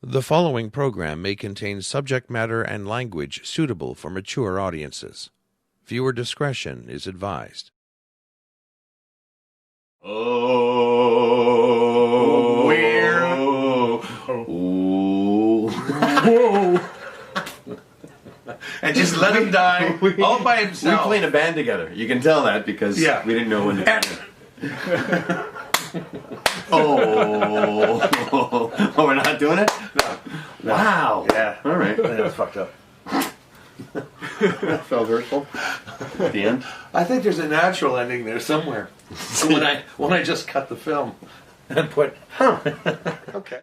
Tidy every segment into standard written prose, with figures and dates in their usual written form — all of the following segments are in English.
The following program may contain subject matter and language suitable for mature audiences. Viewer discretion is advised. Oh, weird. Whoa. And just let him die all by himself. We played a band together. You can tell that because we didn't know when to Oh, we're not doing it? No. Wow. Yeah. All right. That's fucked up. That felt hurtful. At the end? I think there's a natural ending there somewhere. when I just cut the film and put, okay.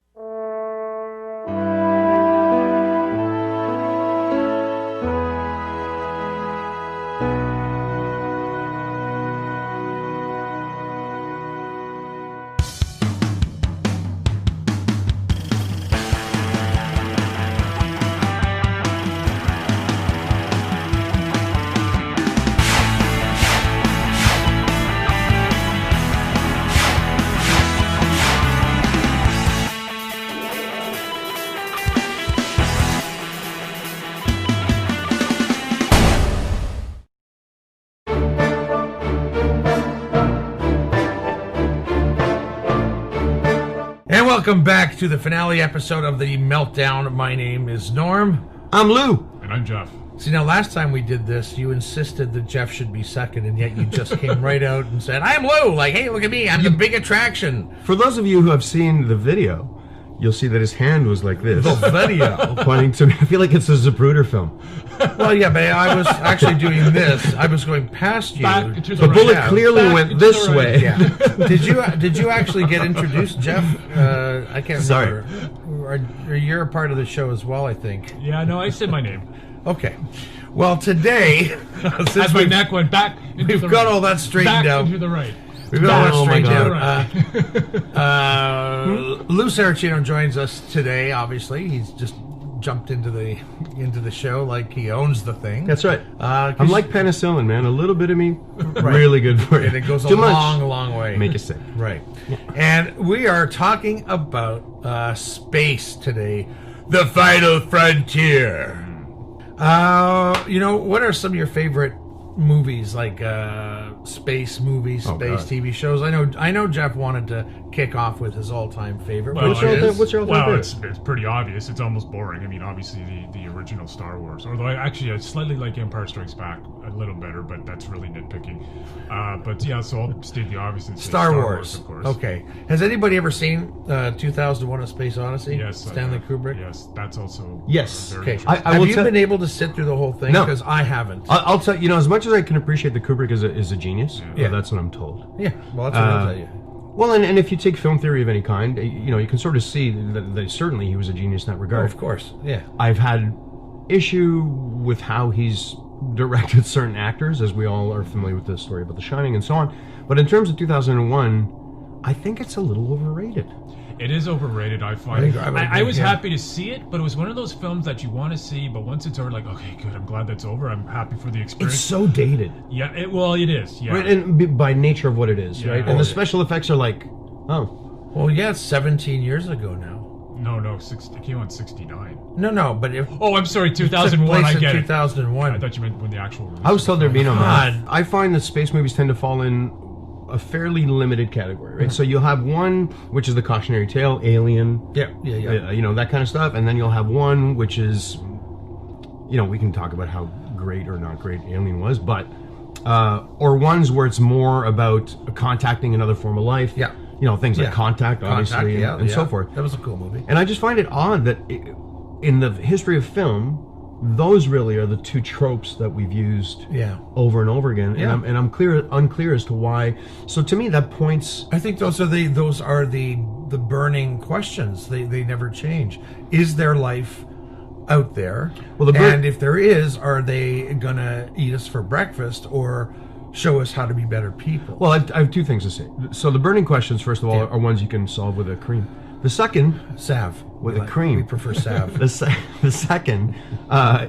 Welcome back to the finale episode of the Meltdown. My name is Norm. I'm Lou. And I'm Jeff. See, now last time we did this, you insisted that Jeff should be second, and yet you just came right out and said, I'm Lou! Like, hey, look at me, I'm the big attraction. For those of you who have seen the video, you'll see that his hand was like this. The video? Pointing to me. I feel like it's a Zapruder film. Well, yeah, but I was actually doing this. I was going past you. The bullet clearly went this way. Yeah. Did you actually get introduced, Jeff? I can't remember. Or you're a part of the show as well, I think. Yeah, no, I said my name. Okay. Well, today, as my neck went back, we've got all that straightened out. Back into the right. We've got all that straightened out. Lou Saracino joins us today. Obviously, he's just jumped into the show like he owns the thing. That's right. I'm like penicillin, man. A little bit of me, really good for you. And it goes Too a much. long way. Make you sick. Right. And we are talking about space today. The final frontier. What are some of your favorite movies, like space movies, space TV shows? I know Jeff wanted to kick off with his all-time favorite. Well, what's your all-time favorite? It's pretty obvious. It's almost boring. I mean, obviously the original Star Wars. Although I slightly like Empire Strikes Back a little better, but that's really nitpicking. But yeah, so I'll state the obvious and say Star Wars, of course. Okay. Has anybody ever seen 2001: A Space Odyssey? Yes. Stanley Kubrick? Yes, that's also Yes. very Okay. interesting. Have you been able to sit through the whole thing? No. Because I haven't. I'll tell you, as much as I can appreciate that Kubrick is a genius, Yeah. that's what I'm told. Yeah, well, that's what I'll tell you. Well, and if you take film theory of any kind, you can sort of see that certainly he was a genius in that regard. Oh, of course, yeah. I've had issue with how he's directed certain actors, as we all are familiar with the story about The Shining and so on. But in terms of 2001, I think it's a little overrated. It is overrated, I find. I was yeah. happy to see it, but it was one of those films that you want to see, but once it's over, like, okay, good, I'm glad that's over. I'm happy for the experience. It's so dated. Yeah, it is, yeah. Right, and by nature of what it is, Yeah. right? And the special effects are like, oh. Well, yeah, it's 17 years ago now. No, it came out in 69. No, but if... Oh, I'm sorry, It took 2001, place I get in it. 2001. I thought you meant when the actual release I was told there'd be no God. math. I find that space movies tend to fall in a fairly limited category, right? So you'll have one, which is the cautionary tale, Alien. Yeah. That kind of stuff. And then you'll have one, which is, we can talk about how great or not great Alien was, but, or ones where it's more about contacting another form of life. Yeah. Things like Contact, obviously, and so forth. That was a cool movie. And I just find it odd that in the history of film, those really are the two tropes that we've used over and over again. Yeah. And I'm unclear as to why. So to me, that points... I think those are the burning questions. They never change. Is there life out there? Well, and if there is, are they gonna eat us for breakfast or show us how to be better people? Well, I have two things to say. So the burning questions, first of all, are ones you can solve with a cream. The second... Salve. With a cream. We prefer salve. The second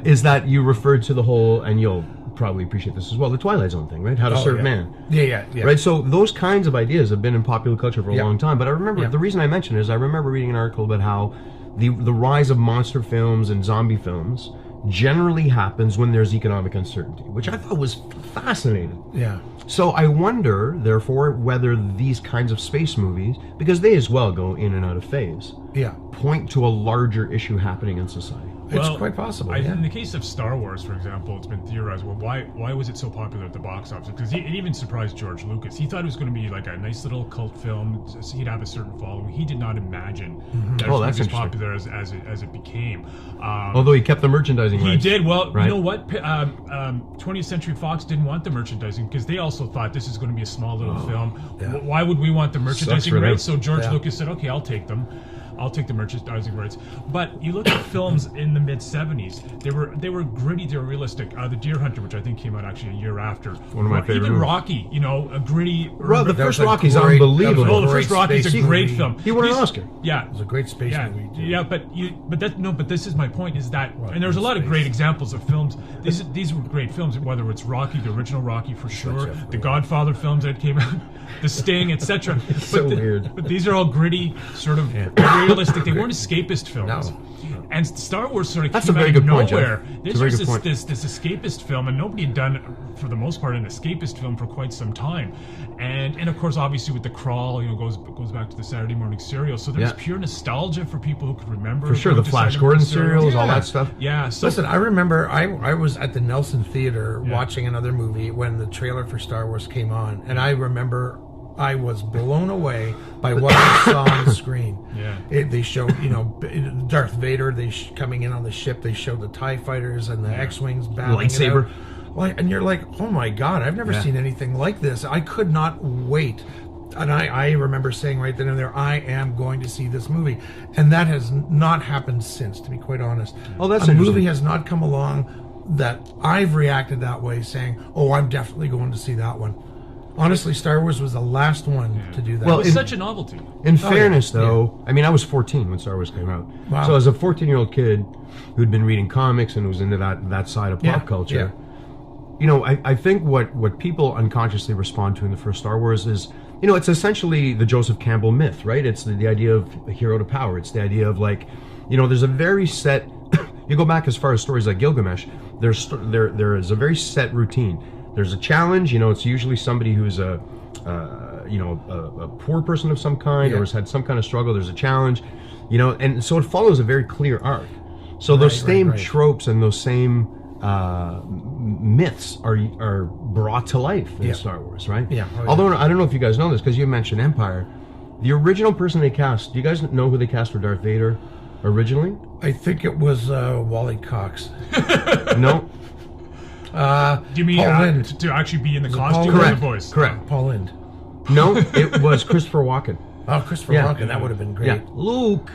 is that you referred to the whole, and you'll probably appreciate this as well, the Twilight Zone thing, right? How to serve man. Yeah. Right? So those kinds of ideas have been in popular culture for a long time. But I remember, the reason I mentioned it is I remember reading an article about how the rise of monster films and zombie films generally happens when there's economic uncertainty, which I thought was fascinating. Yeah. So I wonder, therefore, whether these kinds of space movies, because they as well go in and out of phase, point to a larger issue happening in society. It's quite possible. In the case of Star Wars, for example, it's been theorized, well, why was it so popular at the box office? Because it even surprised George Lucas. He thought it was going to be like a nice little cult film. He'd have a certain following. He did not imagine that it was as popular as it became. Although he kept the merchandising rights. He did. Well, you know what? 20th Century Fox didn't want the merchandising because they also thought this is going to be a small little film. Yeah. Why would we want the merchandising rights? So George Lucas said, okay, I'll take them. I'll take the merchandising rights. But you look at films in the mid-'70s, they were gritty, they were realistic. The Deer Hunter, which I think came out actually a year after. One of my favorite Even movies. Rocky, a gritty... Well, the first Rocky's unbelievable. Oh, the first Rocky's a great film. He won an Oscar. Yeah. It was a great space movie. Too. Yeah, but this is my point, is that... and there's a lot of great examples of films. These were great films, whether it's Rocky, the original Rocky for sure, the Godfather films that came out, The Sting, etc. So weird. But these are all gritty, sort of realistic. They weren't escapist films. No. And Star Wars sort of came out of nowhere. This was this escapist film, and nobody had done, for the most part, an escapist film for quite some time. And of course, obviously, with The Crawl, goes back to the Saturday morning serial. So there's pure nostalgia for people who could remember. For sure, the Flash Gordon serials, all that stuff. Yeah. So, listen, I remember I was at the Nelson Theater watching another movie when the trailer for Star Wars came on, and I remember I was blown away by what I saw on the screen. Yeah. They showed, Darth Vader. Coming in on the ship. They showed the TIE fighters and the X-wings battling. Lightsaber. And you're like, oh my God, I've never seen anything like this. I could not wait. And I remember saying right then and there, I am going to see this movie. And that has not happened since, to be quite honest. Oh, that's a movie has not come along that I've reacted that way, saying, oh, I'm definitely going to see that one. Honestly, Star Wars was the last one to do that. Well, it's such a novelty. In fairness, though, I mean, I was 14 when Star Wars came out. Wow. So as a 14-year-old kid who'd been reading comics and was into that side of pop culture, I think what people unconsciously respond to in the first Star Wars is, it's essentially the Joseph Campbell myth, right? It's the idea of a hero to power. It's the idea of there's a very set. You go back as far as stories like Gilgamesh. There is a very set routine. There's a challenge, it's usually somebody who's a poor person of some kind or has had some kind of struggle. There's a challenge, and so it follows a very clear arc. So those same tropes and those same myths are brought to life in Star Wars, right? Yeah. Although I don't know if you guys know this because you mentioned Empire. The original person they cast, do you guys know who they cast for Darth Vader originally? I think it was Wally Cox. No. Do you mean to actually be in the costume or the voice? Correct. Paul Lind. No, it was Christopher Walken. Oh, Christopher Walken. That would have been great. Yeah. Luke,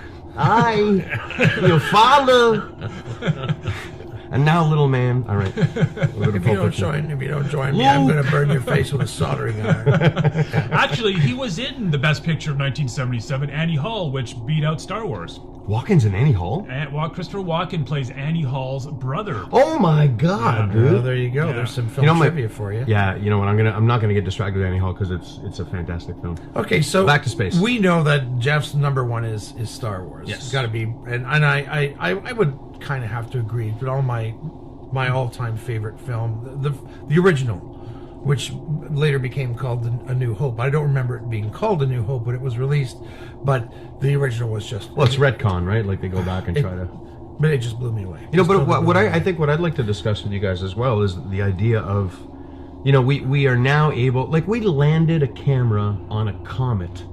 your father. And now, little man. All right. If you don't join me, I'm going to burn your face with a soldering iron. Actually, he was in the Best Picture of 1977, Annie Hall, which beat out Star Wars. Walken's in Annie Hall? Christopher Walken plays Annie Hall's brother. Oh my God, dude! Well, there you go. Yeah. There's some film trivia for you. Yeah, you know what? I'm not gonna get distracted with Annie Hall because it's a fantastic film. Okay, so back to space. We know that Jeff's number one is Star Wars. Yes, it's got to be, and I would kind of have to agree. But all my all-time favorite film, the original, which later became called A New Hope. I don't remember it being called A New Hope when it was released, but the original was just... Well, it's retcon, right? Like they go back and try to... But it just blew me away. But I think what I'd like to discuss with you guys as well is the idea of, we are now able... Like, we landed a camera on a comet.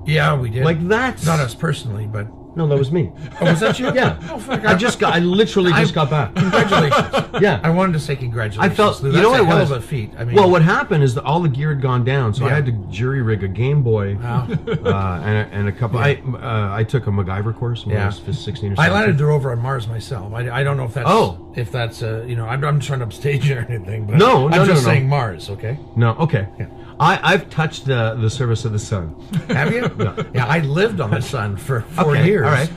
Yeah, we did. Like, that's... Not us personally, but... No, that was me. Oh, was that you? Yeah. Oh, fuck. I literally just got back. Congratulations. Yeah. I wanted to say congratulations. I felt, Lou. That's a hell of a feat. I mean, well, what happened is that all the gear had gone down, so I had to jury rig a Game Boy and a couple. I took a MacGyver course when I was 16 or 17. I landed the rover on Mars myself. I don't know if that's I'm trying to upstage you or anything, but I'm just saying Mars. Okay. No. Okay. Yeah. I've touched the surface of the sun. Have you? No. Yeah, I lived on the sun for 4 years. All right.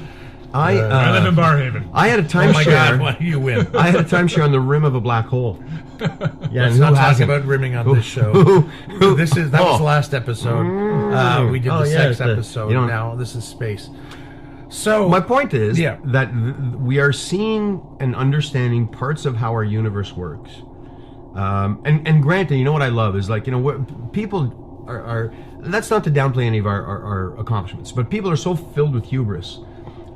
I live in Barhaven. I had a timeshare. Oh my God, why do you win? I had a timeshare on the rim of a black hole. Yeah, let's not talk about rimming on this show. That was the last episode. We did the sex episode. Now this is space. So my point is that we are seeing and understanding parts of how our universe works. And granted, you know what I love is like, what people are that's not to downplay any of our accomplishments, but people are so filled with hubris.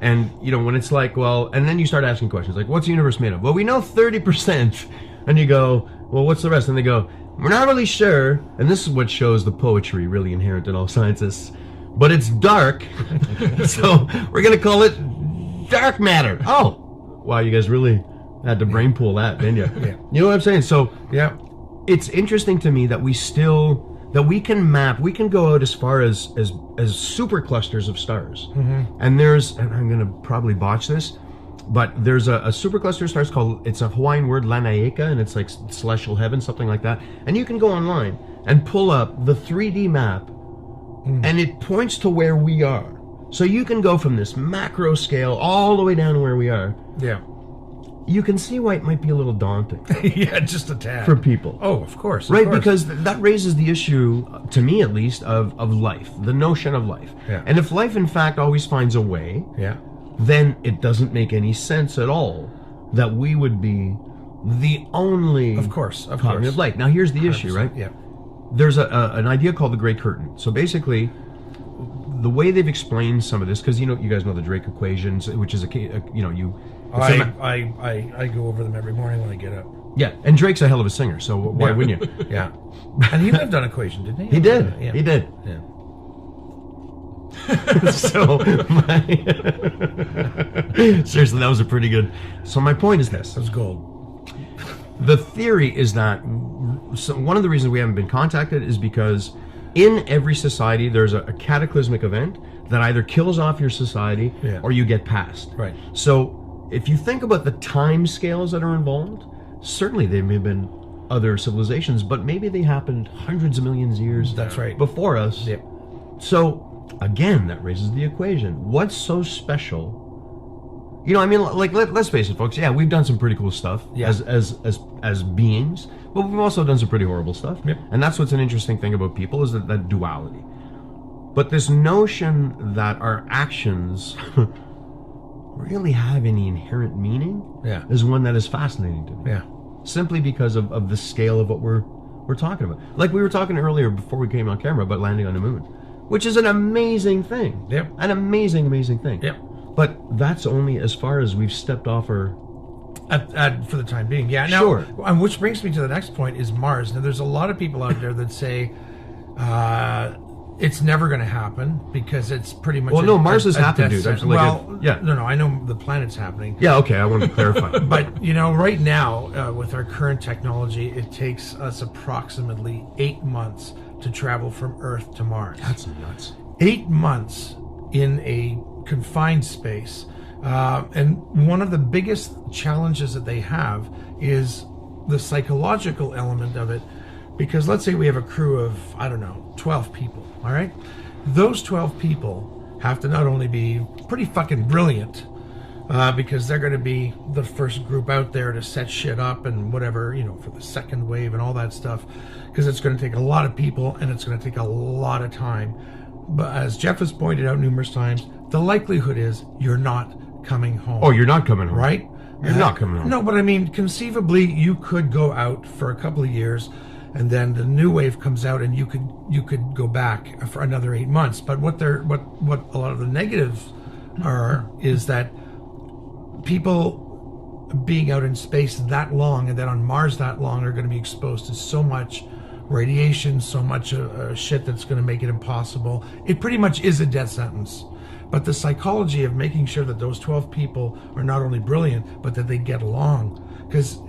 And, when it's like, well, and then you start asking questions like, what's the universe made of? Well, we know 30%. And you go, well, what's the rest? And they go, we're not really sure. And this is what shows the poetry really inherent in all scientists. But it's dark. So we're going to call it dark matter. Oh, wow, you guys really had to brain pool that, didn't you? Yeah. You know what I'm saying? So, yeah, it's interesting to me that we can go out as far as super clusters of stars. Mm-hmm. And I'm going to probably botch this, but there's a supercluster of stars it's a Hawaiian word, Lanaeka, and it's like celestial heaven, something like that. And you can go online and pull up the 3D map, and it points to where we are. So you can go from this macro scale all the way down to where we are. Yeah. You can see why it might be a little daunting. Yeah, just a tad. For people. Oh, of course. Right, because that raises the issue, to me at least, of life, the notion of life. Yeah. And if life, in fact, always finds a way, then it doesn't make any sense at all that we would be the only cognitive life. Now, here's the issue, right? Yeah. There's an idea called the Great Curtain. So basically, the way they've explained some of this, because you guys know the Drake equations, which is I go over them every morning when I get up. Yeah, and Drake's a hell of a singer, so why wouldn't you? Yeah. And he lived on Equation, didn't he? He did. Yeah. He did. Yeah. So, seriously, that was a pretty good. So my point is this: it was gold. The theory is that one of the reasons we haven't been contacted is because in every society there's a cataclysmic event that either kills off your society or you get past. Right. So if you think about the time scales that are involved, certainly there may have been other civilizations, but maybe they happened hundreds of millions of years before us. Yep. So again, that raises the equation. What's so special? Let's face it, folks. Yeah, we've done some pretty cool stuff as beings, but we've also done some pretty horrible stuff. Yep. And that's what's an interesting thing about people is that duality. But this notion that our actions really have any inherent meaning is one that is fascinating to me. Yeah. Simply because of the scale of what we're talking about. Like we were talking earlier before we came on camera about landing on the moon, which is an amazing thing. Yep. An amazing, amazing thing. Yep. But that's only as far as we've stepped off our... for the time being, yeah. Now, sure. And which brings me to the next point is Mars. Now, there's a lot of people out there that say it's never going to happen because it's pretty much... Well, no, Mars has happened, dude. No, I know the planet's happening. Yeah, okay, I want to clarify. But, right now, with our current technology, it takes us approximately 8 months to travel from Earth to Mars. That's nuts. 8 months in a confined space. And one of the biggest challenges that they have is the psychological element of it, because let's say we have a crew of 12 people, all right? Those 12 people have to not only be pretty fucking brilliant, because they're going to be the first group out there to set shit up and whatever, for the second wave and all that stuff, because it's going to take a lot of people and it's going to take a lot of time. But as Jeff has pointed out numerous times, the likelihood is you're not coming home. Oh, you're not coming home. Right? You're not coming home. No, but I mean, conceivably, you could go out for a couple of years, and then the new wave comes out, and you could go back for another 8 months. But what a lot of the negatives is that people being out in space that long, and then on Mars that long, are going to be exposed to so much radiation, so much shit that's going to make it impossible. It pretty much is a death sentence. But the psychology of making sure that those 12 people are not only brilliant, but that they get along. Because,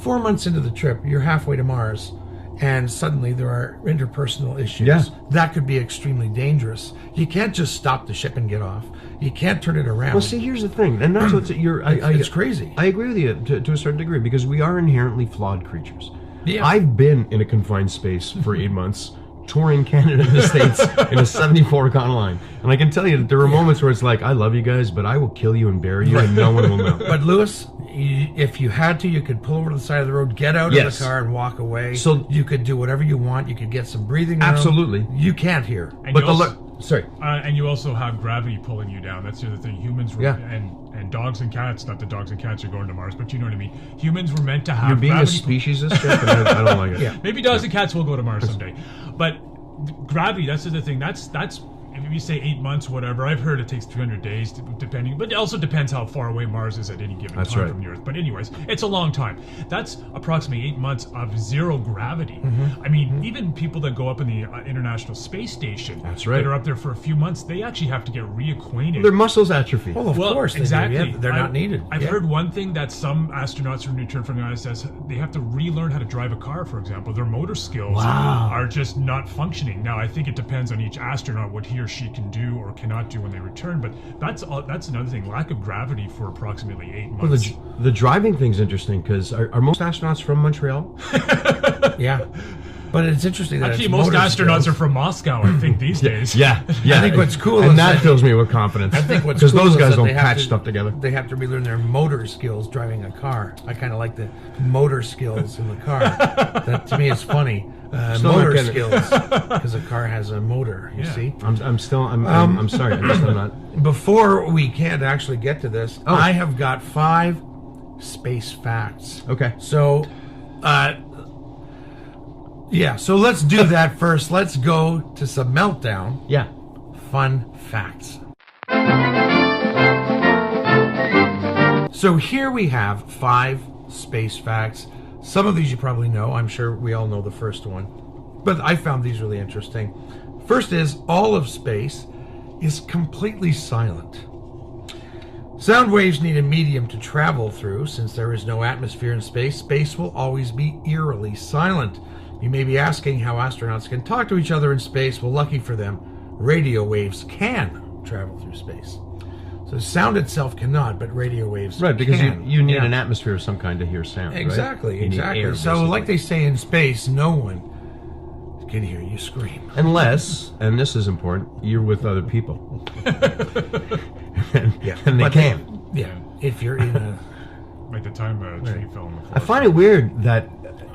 4 months into the trip, you're halfway to Mars, and suddenly there are interpersonal issues. Yeah. That could be extremely dangerous. You can't just stop the ship and get off. You can't turn it around. Well, see, here's the thing, and that's it's crazy. I agree with you to a certain degree, because we are inherently flawed creatures. Yeah. I've been in a confined space for 8 months, touring Canada and the States in a 74 Econoline. And I can tell you that there are moments where it's like, I love you guys, but I will kill you and bury you and no one will know. But Lewis, if you had to, you could pull over to the side of the road, get out of the car and walk away. So you could do whatever you want. You could get some breathing room. Absolutely. You can't here. And Sorry. And you also have gravity pulling you down. That's the other thing. Humans were, and dogs and cats, not that dogs and cats are going to Mars, but you know what I mean. Humans were meant to have. You're being a speciesist, Jeff, and I don't like it. Yeah. Maybe dogs and cats will go to Mars someday. But gravity, that's the other thing. That's if you say 8 months, whatever. I've heard it takes 300 days, depending. But it also depends how far away Mars is at any given time from the Earth. But anyways, it's a long time. That's approximately 8 months of zero gravity. I mean, even people that go up in the International Space Station, that are up there for a few months, they actually have to get reacquainted. Their muscles atrophy. Well, of course, exactly. Yeah, they're not needed. I've heard one thing that some astronauts who return from the ISS, they have to relearn how to drive a car. For example, their motor skills are just not functioning. Now, I think it depends on each astronaut what he or she can do or cannot do when they return, but that's another thing. Lack of gravity for approximately 8 months. Well, the driving thing's interesting because are most astronauts from Montreal? Yeah. But it's interesting that actually most astronauts are from Moscow, I think, these days. Yeah. I think what's cool and that fills me with confidence. I think what's because cool those guys is don't patch stuff together. They have to relearn their motor skills driving a car. I kind of like the motor skills in the car. That to me is funny. Motor skills because a car has a motor. You see. I'm sorry. I'm not. Before we can actually get to this, I have got 5 space facts. Okay. So. Yeah, so let's do that first. Let's go to some Meltdown. Yeah. Fun facts. So here we have 5 space facts. Some of these you probably know. I'm sure we all know the first one. But I found these really interesting. First is, all of space is completely silent. Sound waves need a medium to travel through. Since there is no atmosphere in space, space will always be eerily silent. You may be asking how astronauts can talk to each other in space. Well, lucky for them, radio waves can travel through space. So sound itself cannot, but radio waves can. Right, because you need an atmosphere of some kind to hear sound, Exactly, right? exactly. Air, so like they say in space, no one can hear you scream. Unless, and this is important, you're with other people. and they can. If you're in a... Like the time a tree fell on the floor. I find it weird that...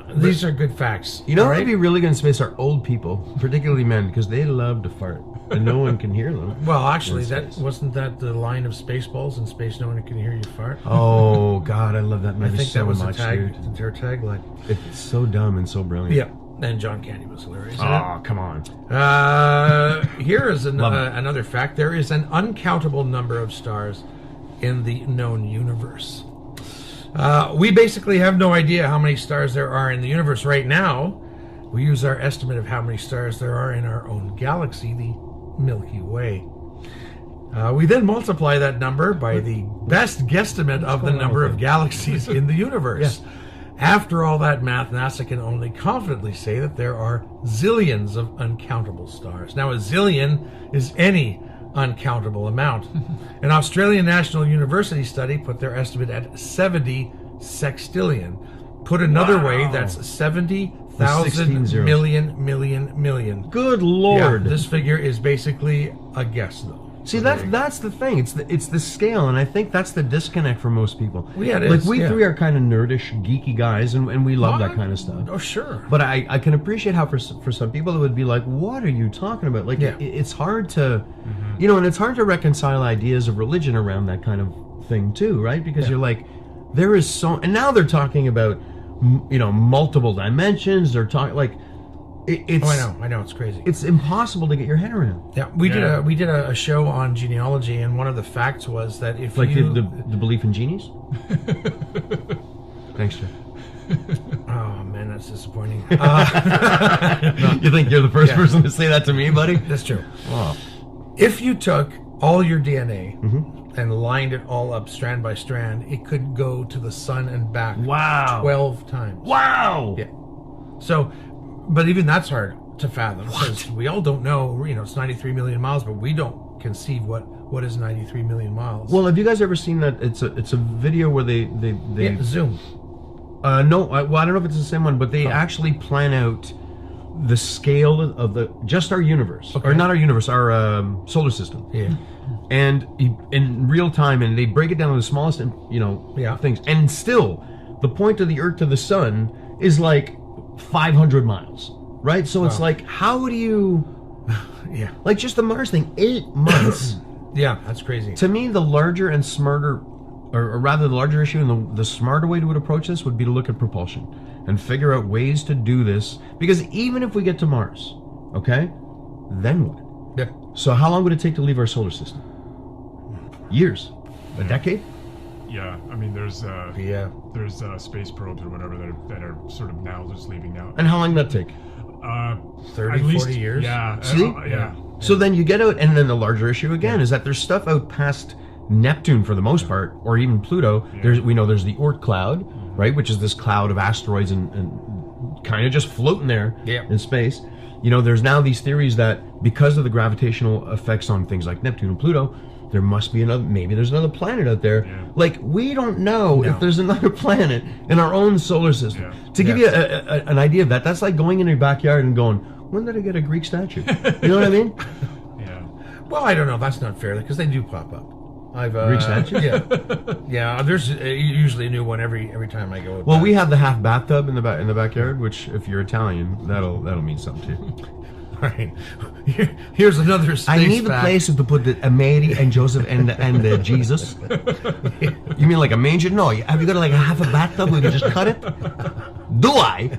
These are good facts. You know what would be really good in space are old people, particularly men, because they love to fart, and no one can hear them. Well, actually, wasn't that the line of Spaceballs? In space, no one can hear you fart. Oh God, I love that movie I think so that was much, dude. Their tagline. It's so dumb and so brilliant. Yeah, and John Candy was hilarious. Oh, come on. Here is another fact. There is an uncountable number of stars in the known universe. We basically have no idea how many stars there are in the universe right now. We use our estimate of how many stars there are in our own galaxy, the Milky Way. We then multiply that number by the best guesstimate of the number of galaxies in the universe. After all that math, NASA can only confidently say that there are zillions of uncountable stars. Now, a zillion is any uncountable amount. An Australian National University study put their estimate at 70 sextillion. Put another way, that's 70,000 million. Good Lord. Yeah, this figure is basically a guess, though. See, that's the thing. It's the scale, and I think that's the disconnect for most people. Well, yeah, it like is, we three are kind of nerdish, geeky guys, and we love that kind of stuff. Oh, sure. But I can appreciate how for some people it would be like, what are you talking about? Like, it's hard to, and it's hard to reconcile ideas of religion around that kind of thing too, right? Because you're like, there is so, and now they're talking about, multiple dimensions. They're talking like. It's, I know, it's crazy. It's impossible to get your head around. Yeah, we did a show on genealogy, and one of the facts was that if the belief in genies. Thanks, Jeff. Oh man, that's disappointing. You think you're the first person to say that to me, buddy? That's true. Oh. If you took all your DNA and lined it all up strand by strand, it could go to the sun and back. Wow. 12 times. Wow. Yeah. So. But even that's hard to fathom because we all don't know. It's 93 million miles, but we don't conceive what is 93 million miles. Well, have you guys ever seen that? It's a video where they Zoom. No, I don't know if it's the same one, but they actually plan out the scale of just our universe, or not our universe, our solar system. Yeah. And in real time, and they break it down to the smallest, things, and still, the point of the Earth to the Sun is like 500 miles, right? So it's like, how do you Yeah. Like just the Mars thing, 8 months. Yeah, that's crazy. To me, the larger and smarter, or rather the larger issue and the smarter way to approach this would be to look at propulsion and figure out ways to do this. Because even if we get to Mars, okay, then what? Yeah. So how long would it take to leave our solar system? Years? A decade? Yeah, I mean, there's space probes or whatever that are sort of now just leaving now. And how long did that take? 30, 40 years? Yeah. See? Yeah. So then you get out, and then the larger issue again is that there's stuff out past Neptune for the most part, or even Pluto. Yeah. We know there's the Oort cloud, right, which is this cloud of asteroids and kind of just floating there in space. You know, there's now these theories that because of the gravitational effects on things like Neptune and Pluto, there must be maybe there's another planet out there. Yeah. Like, we don't know if there's another planet in our own solar system. Yeah. To give you an idea of that, that's like going in your backyard and going, when did I get a Greek statue? You know what I mean? Yeah. Well, I don't know. That's not fair because they do pop up. Greek statue? Yeah. There's usually a new one every time I go. Well, we have the half bathtub in the backyard, which if you're Italian, that'll mean something too. All right. Here's another space I need fact. a place to put the Mary and Joseph and Jesus. You mean like a manger? No. Have you got like a half a bathtub we can just cut it? Do I?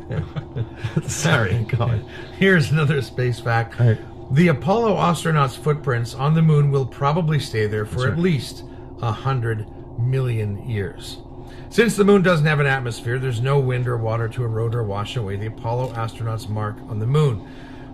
Sorry, God. Here's another space fact. All right. The Apollo astronauts' footprints on the moon will probably stay there for at least 100 million years. Since the moon doesn't have an atmosphere, there's no wind or water to erode or wash away the Apollo astronauts' mark on the moon.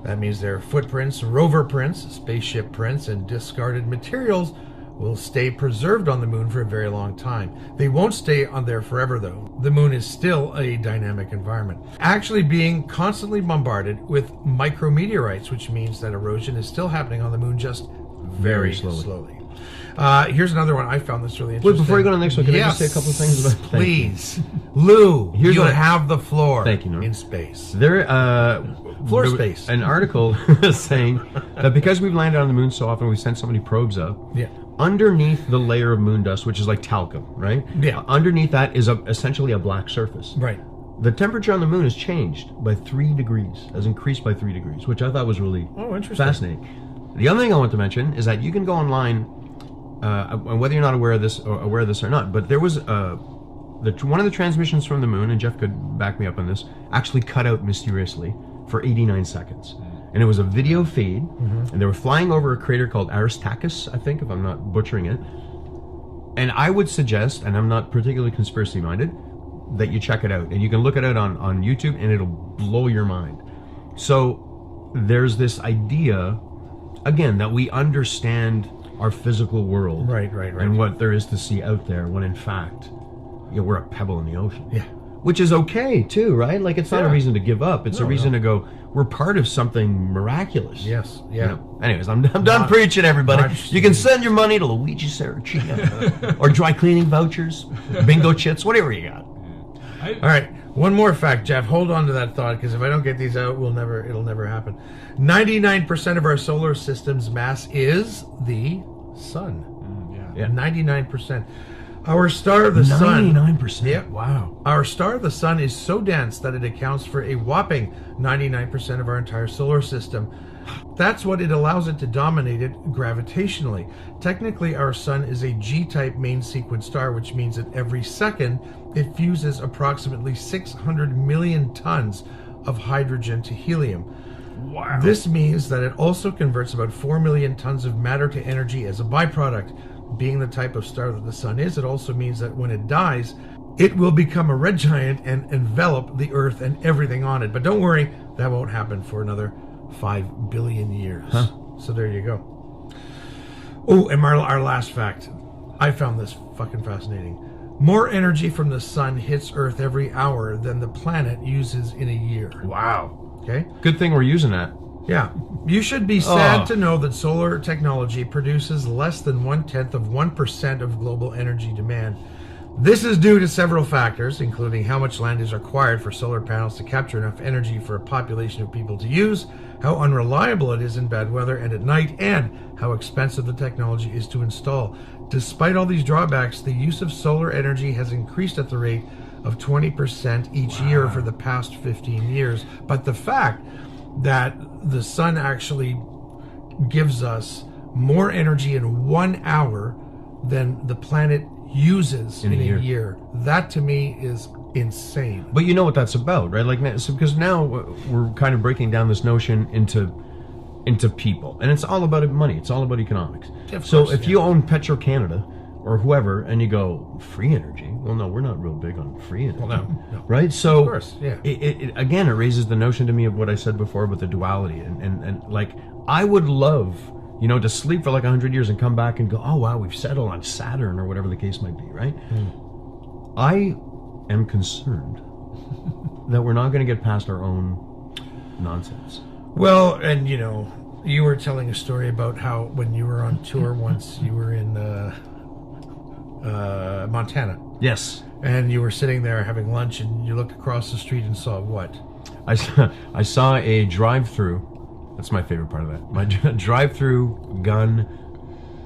That means their footprints, rover prints, spaceship prints, and discarded materials will stay preserved on the moon for a very long time. They won't stay on there forever, though. The moon is still a dynamic environment, actually being constantly bombarded with micrometeorites, which means that erosion is still happening on the moon, just very slowly. Here's another one I found that's really interesting. Wait, before you go to the next one, can I just say a couple of things about please. Lou, you have the floor. Thank you, Norm. In space. Floor space. An article saying that because we've landed on the moon so often, we sent so many probes up. Yeah. Underneath the layer of moon dust, which is like talcum, right? Yeah. Underneath that is essentially a black surface. Right. The temperature on the moon has changed by 3 degrees, has increased by 3 degrees, which I thought was really fascinating. The other thing I want to mention is that you can go online, whether you're not aware of this or not, but there was one of the transmissions from the moon, and Jeff could back me up on this, actually cut out mysteriously for 89 seconds. And it was a video feed, and they were flying over a crater called Aristarchus, I think, if I'm not butchering it. And I would suggest, and I'm not particularly conspiracy-minded, that you check it out. And you can look it out on YouTube, and it'll blow your mind. So there's this idea, again, that we understand our physical world. Right. And what there is to see out there, when in fact, we're a pebble in the ocean. Yeah. Which is okay, too, right? Like, it's not a reason to give up. It's a reason to go, we're part of something miraculous. Yes, yeah. You know? Anyways, I'm done preaching, everybody. You can send your money to Luigi Saracino or dry cleaning vouchers, bingo chits, whatever you got. All right, one more fact, Jeff. Hold on to that thought, because if I don't get these out, it'll never happen. 99% of our solar system's mass is the sun. Yeah. 99%. Our star, the sun... 99%? Yeah. Wow. Our star, the sun, is so dense that it accounts for a whopping 99% of our entire solar system. That's what it allows it to dominate it gravitationally. Technically, our sun is a G-type main sequence star, which means that every second it fuses approximately 600 million tons of hydrogen to helium. Wow. This means that it also converts about 4 million tons of matter to energy as a byproduct. Being the type of star that the sun is, it also means that when it dies, it will become a red giant and envelop the Earth and everything on it. But don't worry, that won't happen for another 5 billion years. So there you go. Oh, and our last fact. I found this fucking fascinating. More energy from the sun hits Earth every hour than the planet uses in a year. Wow. Okay? Good thing we're using that. Yeah. You should be sad to know that solar technology produces less than 0.1% of global energy demand. This is due to several factors, including how much land is required for solar panels to capture enough energy for a population of people to use, how unreliable it is in bad weather and at night, and how expensive the technology is to install. Despite all these drawbacks, the use of solar energy has increased at the rate of 20% each year for the past 15 years. But the fact that the sun actually gives us more energy in 1 hour than the planet uses in a year. That to me is insane. But you know what that's about, right? Like, because now we're kind of breaking down this notion into people, and it's all about money. It's all about economics. So if you own Petro-Canada or whoever, and you go free energy, well, no, we're not real big on free energy, no. right? So of course, yeah. It again, it raises the notion to me of what I said before about the duality, and like I would love, to sleep for like 100 years and come back and go, oh wow, we've settled on Saturn or whatever the case might be, right? I am concerned that we're not going to get past our own nonsense. Well, and you were telling a story about how when you were on tour once, you were in Montana. Yes. And you were sitting there having lunch, and you looked across the street and saw what? I saw a drive-through. That's my favorite part of that. My drive-through gun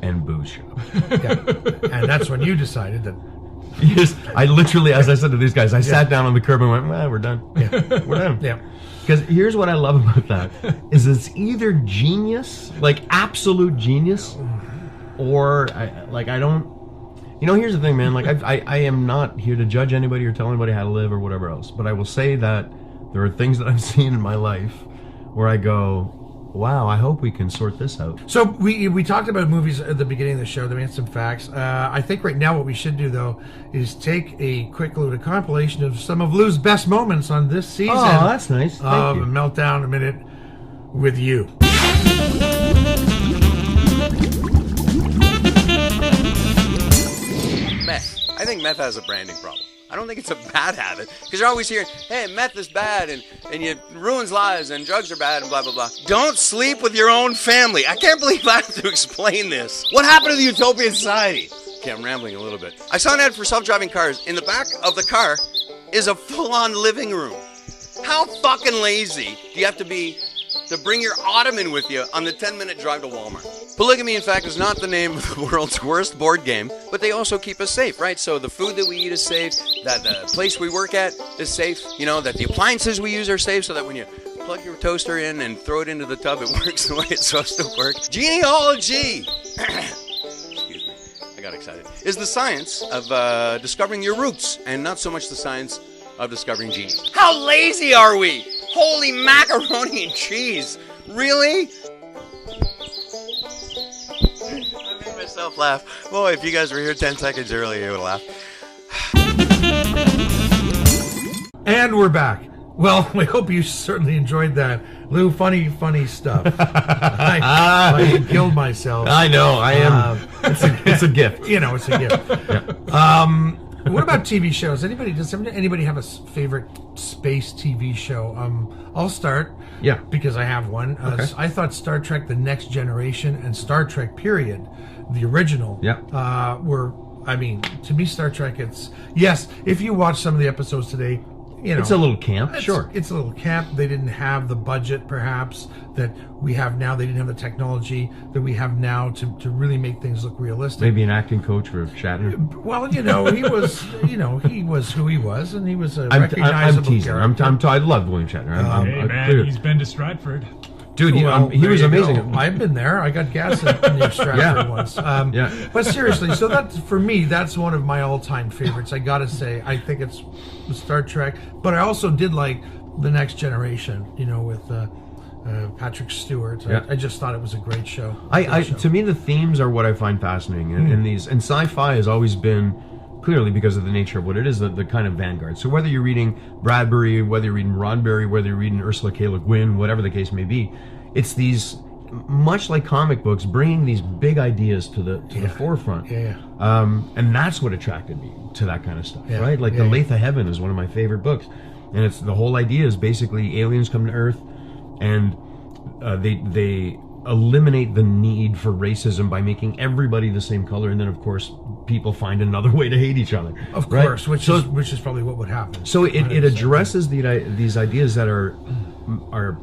and booze shop. Yeah. And that's when you decided that. Yes, I literally, as I said to these guys, I sat down on the curb and went, well, we're done. Yeah. We're done. Yeah. Because here's what I love about that, is it's either genius, like absolute genius, or I don't, here's the thing, man, like I am not here to judge anybody or tell anybody how to live or whatever else, but I will say that there are things that I've seen in my life where I go, wow, I hope we can sort this out. So we talked about movies at the beginning of the show. Then we had some facts. I think right now what we should do, though, is take a quick look at a compilation of some of Lou's best moments on this season. Oh, that's nice. Thank you. Meltdown a minute with you. Meth. I think meth has a branding problem. I don't think it's a bad habit, because you're always hearing, hey, meth is bad, and it ruins lives, and drugs are bad, and blah, blah, blah. Don't sleep with your own family. I can't believe I have to explain this. What happened to the utopian society? Okay, I'm rambling a little bit. I saw an ad for self-driving cars. In the back of the car is a full-on living room. How fucking lazy do you have to be to bring your ottoman with you on the 10-minute drive to Walmart? Polygamy, in fact, is not the name of the world's worst board game, but they also keep us safe, right? So the food that we eat is safe, that the place we work at is safe, that the appliances we use are safe, so that when you plug your toaster in and throw it into the tub, it works the way it's supposed to work. Genealogy, excuse me, I got excited, is the science of discovering your roots, and not so much the science of discovering genes. How lazy are we? Holy macaroni and cheese. Really? I made myself laugh. Boy, if you guys were here 10 seconds earlier, you would have laughed. And we're back. Well, we hope you certainly enjoyed that. Lou, funny stuff. I killed myself. I know, I am. It's a gift. It's a gift. Yeah. What about TV shows? Does anybody have a favorite space TV show? I'll start. Yeah. Because I have one. Okay. I thought Star Trek: The Next Generation and Star Trek period, the original, were, to me, Star Trek, yes, if you watch some of the episodes today, it's a little camp, sure. It's a little camp. They didn't have the budget, perhaps, that we have now. They didn't have the technology that we have now to really make things look realistic. Maybe an acting coach for Shatner. Well, he was, he was who he was, and he was a recognizable character. I love William Shatner. Hey, man, he's been to Stratford. Dude, he was amazing. I've been there. I got gas in New Stratford once. But seriously, so for me, that's one of my all-time favorites. I got to say, I think it's Star Trek. But I also did like The Next Generation, with Patrick Stewart. I just thought it was a great show. To me, the themes are what I find fascinating, and sci-fi has always been, clearly because of the nature of what it is, the kind of vanguard. So whether you're reading Bradbury, whether you're reading Roddenberry, whether you're reading Ursula K. Le Guin, whatever the case may be, it's these, much like comic books, bringing these big ideas to the forefront. And that's what attracted me to that kind of stuff, right? Like The Lathe of Heaven is one of my favorite books, and it's the whole idea is basically aliens come to Earth, and they eliminate the need for racism by making everybody the same color, and then of course people find another way to hate each other. Of course, which is probably what would happen. So it addresses these ideas that are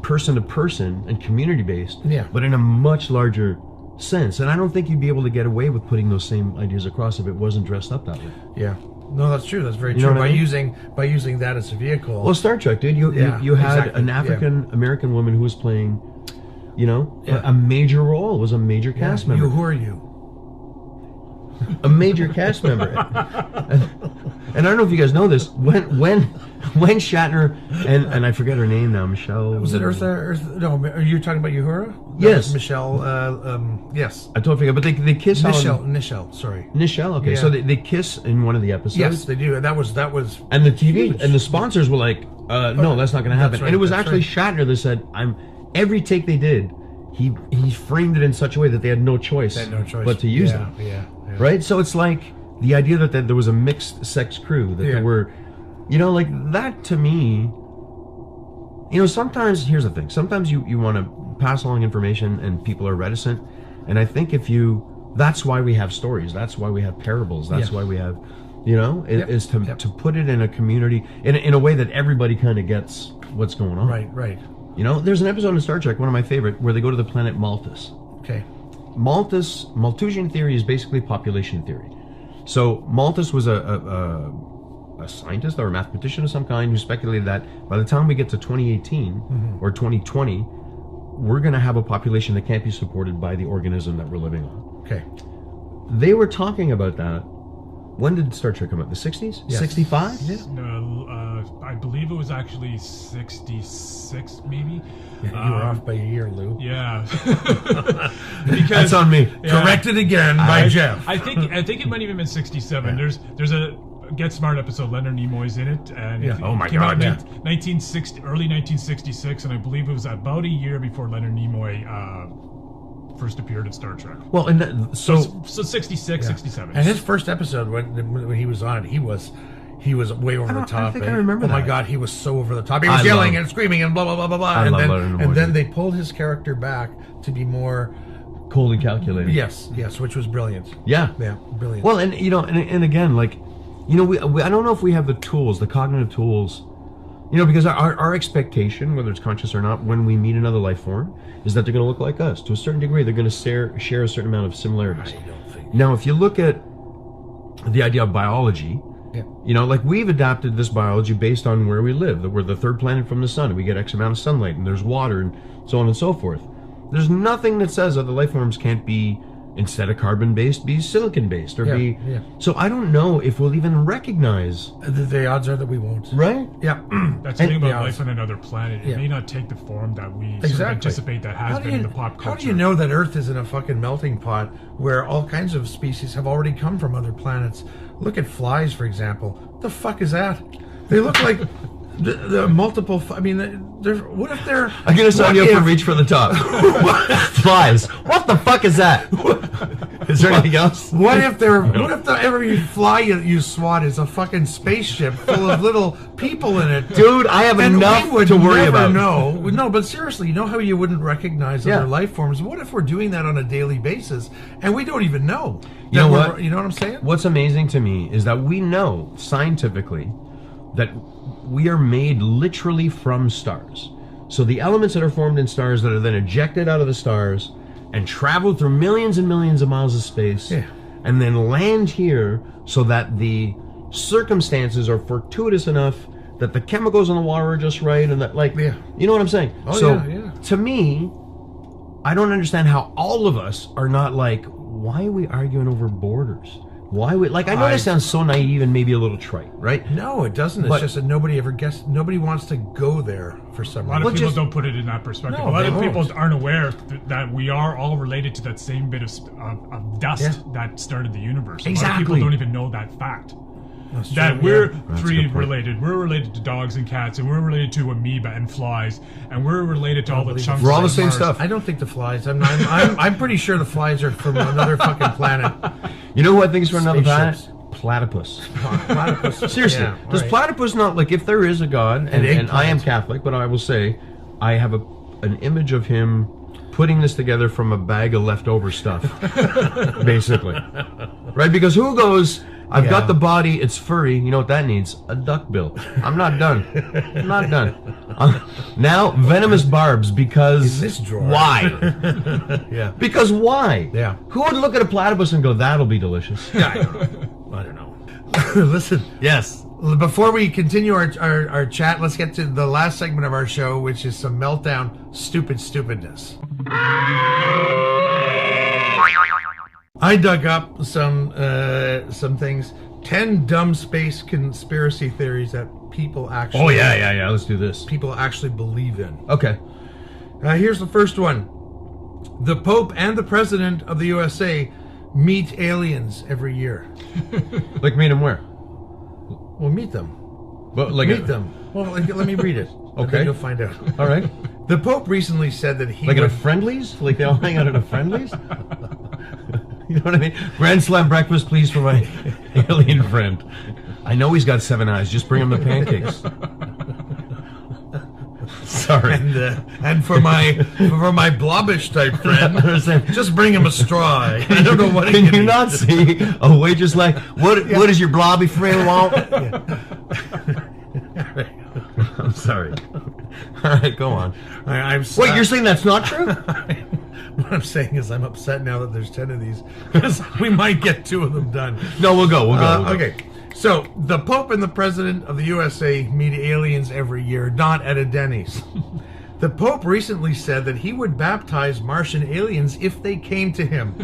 person to person and community based, but in a much larger sense. And I don't think you'd be able to get away with putting those same ideas across if it wasn't dressed up that way. Yeah. No, that's true. That's very true. By using that as a vehicle. Well, Star Trek, dude, you had an African American woman who was playing You know, a major role, was a major cast member. Who are you? A major cast member. And I don't know if you guys know this. When Shatner and I forget her name now, Michelle. Was it Eartha? No, are you talking about Uhura? Yes, Michelle. Yes, I totally forget. But they kiss. Nichelle. Sorry, Nichelle. Okay, so they kiss in one of the episodes. Yes, they do. And that was. And the TV huge. And the sponsors were like, "No, that's not going to happen." Right, and it was actually Shatner that said, "Every take they did, he framed it in such a way that they had no choice, but to use them." Yeah. Right. So it's like the idea that there was a mixed sex crew, that there were, you know, like that to me. You know, sometimes here's the thing. Sometimes you want to pass along information and people are reticent, and I think that's why we have stories. That's why we have parables. That's why we have, you know, is to put it in a community in a way that everybody kind of gets what's going on. Right. You know, there's an episode in Star Trek, one of my favorite, where they go to the planet Malthus. Okay. Malthusian theory is basically population theory. So Malthus was a scientist or a mathematician of some kind who speculated that by the time we get to 2018 or 2020, we're going to have a population that can't be supported by the organism that we're living on. Okay. They were talking about that. When did Star Trek come out? The 60s? Yes. 65? Yeah. I believe it was actually 66, maybe. Yeah, you were off by a year, Lou. Yeah. That's on me. Yeah. Corrected again by Jeff. I think it might even been 67. Yeah. There's a Get Smart episode. Leonard Nimoy's in it, and Oh my came out God! in 1960, early 1966, and I believe it was about a year before Leonard Nimoy first appeared in Star Trek. Well, and so 66, 67. And his first episode when he was on it, he was way over the top. I think I remember that. Oh my God, he was so over the top. He was yelling and screaming and blah blah blah blah blah. And then they pulled his character back to be more cold and calculated. Yes, which was brilliant. Yeah, brilliant. Well, and you know, and again, like, you know, we I don't know if we have the tools, the cognitive tools, you know, because our expectation, whether it's conscious or not, when we meet another life form, is that they're going to look like us to a certain degree. They're going to share a certain amount of similarities. I don't think. Now, if you look at the idea of biology. Yeah. You know, like we've adapted this biology based on where we live. That we're the third planet from the sun, and we get X amount of sunlight, and there's water, and so on and so forth. There's nothing that says other life forms can't be, instead of carbon-based, be silicon-based, or be... Yeah. So I don't know if we'll even recognize... The odds are that we won't. Right? Yeah. That's the thing about life on another planet. It may not take the form that we sort of anticipate that has been in the pop culture. How do you know that Earth isn't a fucking melting pot where all kinds of species have already come from other planets? Look at flies, for example. What the fuck is that? They look like the multiple... I mean, what if they're... I'm going to sign you up for Reach for the Top. Flies. What the fuck is that? Is there anything else? What if every fly you swat is a fucking spaceship full of little people in it? Dude, I have enough to worry about. No, but seriously, you know how you wouldn't recognize other life forms? What if we're doing that on a daily basis and we don't even know? You know what? You know what I'm saying? What's amazing to me is that we know scientifically that we are made literally from stars. So the elements that are formed in stars that are then ejected out of the stars and travel through millions and millions of miles of space and then land here so that the circumstances are fortuitous enough that the chemicals in the water are just right and that, like, you know what I'm saying? To me, I don't understand how all of us are not like, why are we arguing over borders? Why would, like, I know that sounds so naive and maybe a little trite, right? No, it doesn't. It's just that nobody wants to go there for some reason. A lot of people don't put it in that perspective. A lot of people aren't aware that we are all related to that same bit of dust that started the universe. A lot of people don't even know that fact. That we're related. We're related to dogs and cats, and we're related to amoeba and flies, and we're related to all the chunks. We're all the same stuff. I don't think the flies. I'm pretty sure the flies are from another fucking planet. You know who I think is from another planet? Platypus. Platypus. Seriously, does platypus not, like, if there is a god, and I am Catholic, but I will say I have an image of him putting this together from a bag of leftover stuff, basically, right? Because who goes? I've got the body, it's furry, you know what that needs? A duck bill. I'm not done. I'm not done. Now, venomous barbs, because... In this drawer. Why? Because why? Yeah. Who would look at a platypus and go, that'll be delicious? I don't know. Listen. Yes. Before we continue our chat, let's get to the last segment of our show, which is some Meltdown stupidness. I dug up some things. 10 dumb space conspiracy theories that people actually... Oh, yeah. Let's do this. People actually believe in. Okay. Here's the first one. The Pope and the President of the USA meet aliens every year. Like meet them where? Well, meet them. But like meet them. Well, let me read it. Okay. Then you'll find out. All right. The Pope recently said that he Like at a friendlies? Like they all hang out at a friendlies? You know what I mean? Grand Slam breakfast, please, for my alien friend. I know he's got 7 eyes. Just bring him the pancakes. Sorry. And for my blobbish type friend, just bring him a straw. I don't know what. Can you not see a waitress like what? Yeah. What does your blobby friend want? Yeah. I'm sorry. All right, go on. Wait, you're saying that's not true? What I'm saying is I'm upset now that there's 10 of these because we might get 2 of them done. No, we'll go. Okay. So, the Pope and the President of the USA meet aliens every year, not at a Denny's. The Pope recently said that he would baptize Martian aliens if they came to him.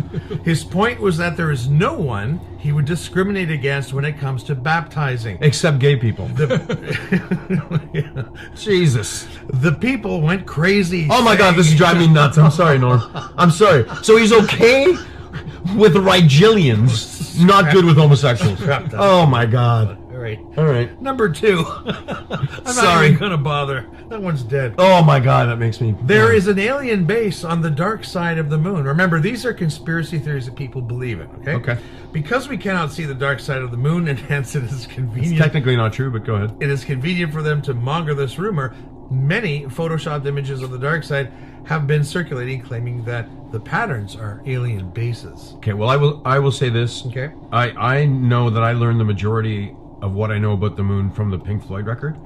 His point was that there is no one he would discriminate against when it comes to baptizing. Except gay people. Yeah. Jesus. The people went crazy. Oh my God, this is driving me nuts. I'm sorry, Norm. I'm sorry. So he's okay with Rigelians, not good with homosexuals. Oh my God. All right. Number 2. I'm not even going to bother. That one's dead. Oh my God, that makes me... There is an alien base on the dark side of the moon. Remember, these are conspiracy theories that people believe in, okay? Okay. Because we cannot see the dark side of the moon, and hence it is convenient... It's technically not true, but go ahead. It is convenient for them to monger this rumor. Many photoshopped images of the dark side have been circulating, claiming that the patterns are alien bases. Okay, well, I will say this. Okay. I know that I learned the majority of what I know about the moon from the Pink Floyd record,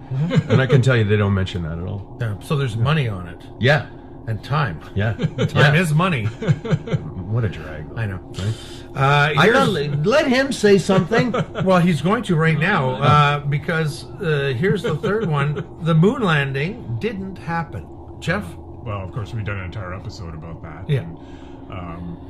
and I can tell you they don't mention that at all. So there's money on it. Yeah. And time. Yeah. Time is money. What a drag. I know. Right? Let him say something. Well, he's going to right now, because here's the third one. The moon landing didn't happen. Jeff? Well, of course, we've done an entire episode about that. Yeah. And,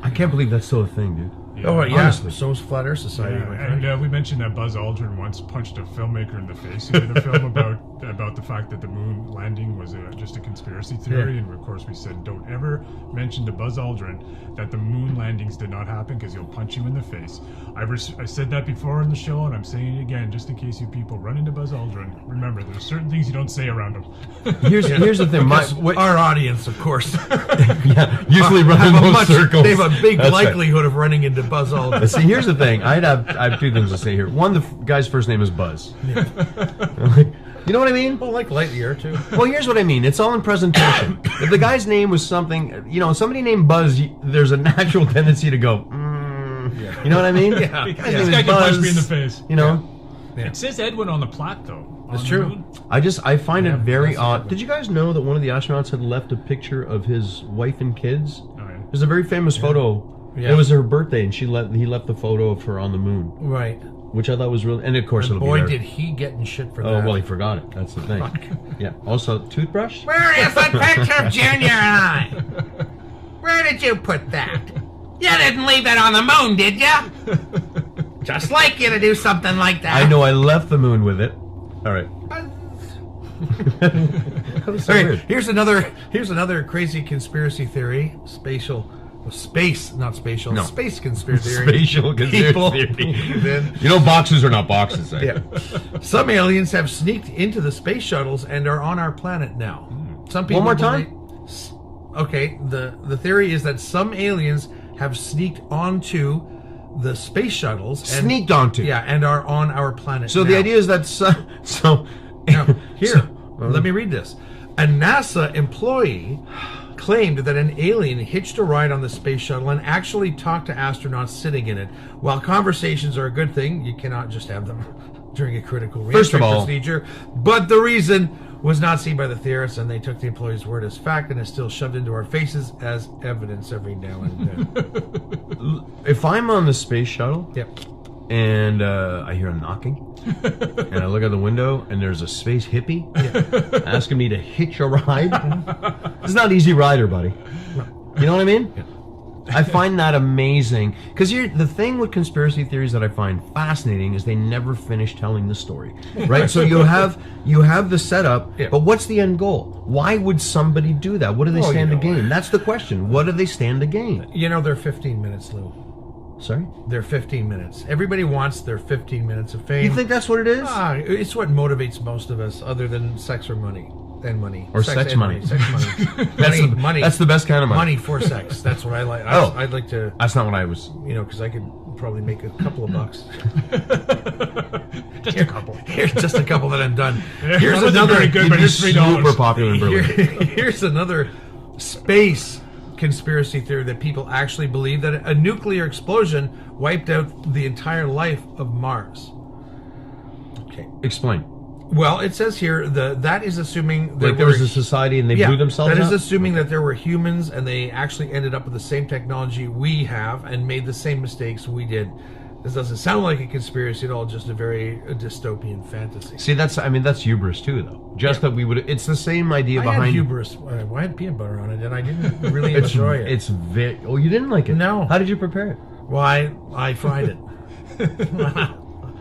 I can't believe that's still a thing, dude. Yeah. Oh, yeah. Honestly. So is Flat Earth Society. Yeah, and we mentioned that Buzz Aldrin once punched a filmmaker in the face who did a film about the fact that the moon landing was just a conspiracy theory. And of course, we said don't ever mention to Buzz Aldrin that the moon landings did not happen because he'll punch you in the face. I said that before on the show, and I'm saying it again just in case you people run into Buzz Aldrin. Remember, there's certain things you don't say around him. Here's the thing. Our audience, of course, usually run in those circles. They have a big likelihood of running into Buzz Aldrin. See, here's the thing. I have 2 things to say here. One, the guy's first name is Buzz. Yeah. You know what I mean? Well, like Lightyear, too. Well, here's what I mean. It's all in presentation. If the guy's name was something, somebody named Buzz, there's a natural tendency to go, You know what I mean? Yeah. This guy can punch me in the face. You know? Yeah. It says Edwin on the plaque, though. It's true. I find it very odd. Did you guys know that one of the astronauts had left a picture of his wife and kids? Oh, yeah. There's a very famous photo. Yeah. It was her birthday, and he left the photo of her on the moon. Right. Which I thought was really... And of course it'll be boy, there. did he get in shit for that. Oh, well, he forgot it. That's the thing. Yeah. Also, toothbrush? Where is the picture of Junior and I? Where did you put that? You didn't leave it on the moon, did you? Just like you to do something like that. I know, I left the moon with it. All right. Sorry, here's another crazy conspiracy theory. Space conspiracy theory. Spatial conspiracy theory. You know, boxes are not boxes. Eh? Yeah. Some aliens have sneaked into the space shuttles and are on our planet now. Some people. One more time. Okay. The theory is that some aliens have sneaked onto the space shuttles. Sneaked onto. Yeah, and are on our planet. So now. the idea is that let me read this. A NASA employee claimed that an alien hitched a ride on the space shuttle and actually talked to astronauts sitting in it. While conversations are a good thing, you cannot just have them during a critical re-entry procedure. But the reason was not seen by the theorists, and they took the employee's word as fact and is still shoved into our faces as evidence every now and then. If I'm on the space shuttle, yep, and I hear a knocking, and I look out the window, and there's a space hippie asking me to hitch a ride. It's not Easy Rider, buddy. You know what I mean? Yeah. I find that amazing. Because the thing with conspiracy theories that I find fascinating is they never finish telling the story. Right? So you have the setup, but what's the end goal? Why would somebody do that? What do they stand to gain? That's the question. What do they stand to gain? They're 15 minutes, Lou. Sorry? They're 15 minutes. Everybody wants their 15 minutes of fame. You think that's what it is? It's what motivates most of us, other than sex or money. And money. Or sex money. Sex money. Money. That's the best kind of money. Money for sex. That's what I like. I'd like to... That's not what I was... because I could probably make a couple of bucks. Just a couple. Here's just a couple that I'm done. Here's another very good, but it's $3. Super popular in Berlin. Here's another space conspiracy theory that people actually believe that a nuclear explosion wiped out the entire life of Mars. Okay. Explain. Well, it says here that is assuming there was a society and they blew themselves up? That is assuming that there were humans and they actually ended up with the same technology we have and made the same mistakes we did. This doesn't sound like a conspiracy at all, just a very dystopian fantasy. See, that's hubris too, though. That we would. It's the same idea behind. I had hubris. I had peanut butter on it, and I didn't really enjoy it. It's very. Oh, you didn't like it? No. How did you prepare it? Well, I fried it.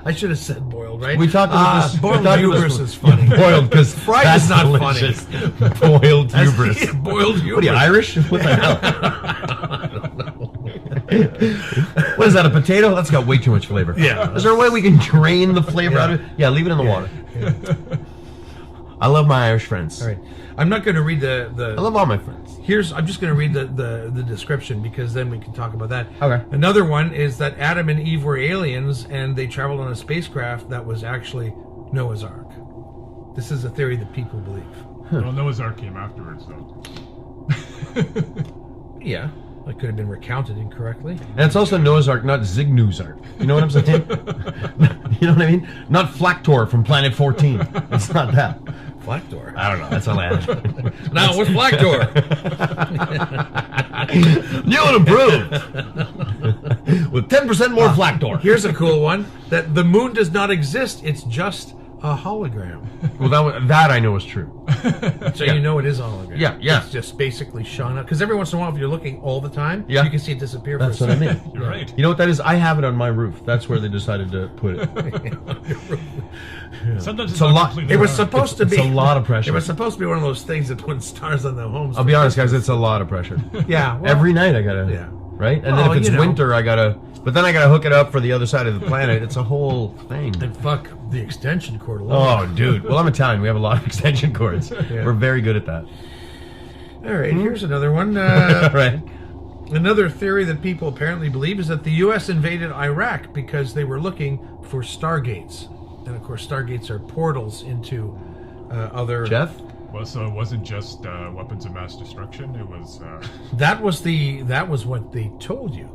I should have said boiled, right? We talked about this. Boiled hubris is funny. Boiled, because fried is not delicious. funny. Boiled hubris. Boiled hubris. What are you, Irish? What the hell? I don't know. What is that, a potato? That's got way too much flavor. Yeah. Is there a way we can drain the flavor out of it? Yeah, leave it in the water. Yeah. I love my Irish friends. All right. I'm not going to read the I love all my friends. I'm just going to read the description because then we can talk about that. Okay. Another one is that Adam and Eve were aliens and they traveled on a spacecraft that was actually Noah's Ark. This is a theory that people believe. Well, Noah's Ark came afterwards, though. Yeah. It could have been recounted incorrectly. And it's also Noah's Ark, not Zignew's Ark. You know what I'm saying? You know what I mean? Not Flactor from Planet 14. It's not that. Flactor? I don't know. That's all I had. Now, what's Flactor? New and improved. With 10% more Flactor. Here's a cool one. That the moon does not exist. It's just a hologram. Well, that I know is true. So you know it is a hologram. Yeah. It's just basically showing up. Because every once in a while, if you're looking all the time, you can see it disappear. That's what I mean. You're right. You know what that is? I have it on my roof. That's where they decided to put it. Sometimes it's a lot. It was supposed to be. It's a lot of pressure. It was supposed to be one of those things that put stars on the homes. I'll be honest, guys. It's a lot of pressure. Yeah. Well, every night I gotta. Yeah. Right? And then if it's winter, I gotta. But then I gotta hook it up for the other side of the planet. It's a whole thing. And fuck the extension cord alone. Oh, dude. Well, I'm Italian. We have a lot of extension cords. Yeah. We're very good at that. All right. Here's another one. Right. Another theory that people apparently believe is that the U.S. invaded Iraq because they were looking for stargates. And, of course, stargates are portals into other... Jeff? Well, so it wasn't just weapons of mass destruction. It was... That was what they told you.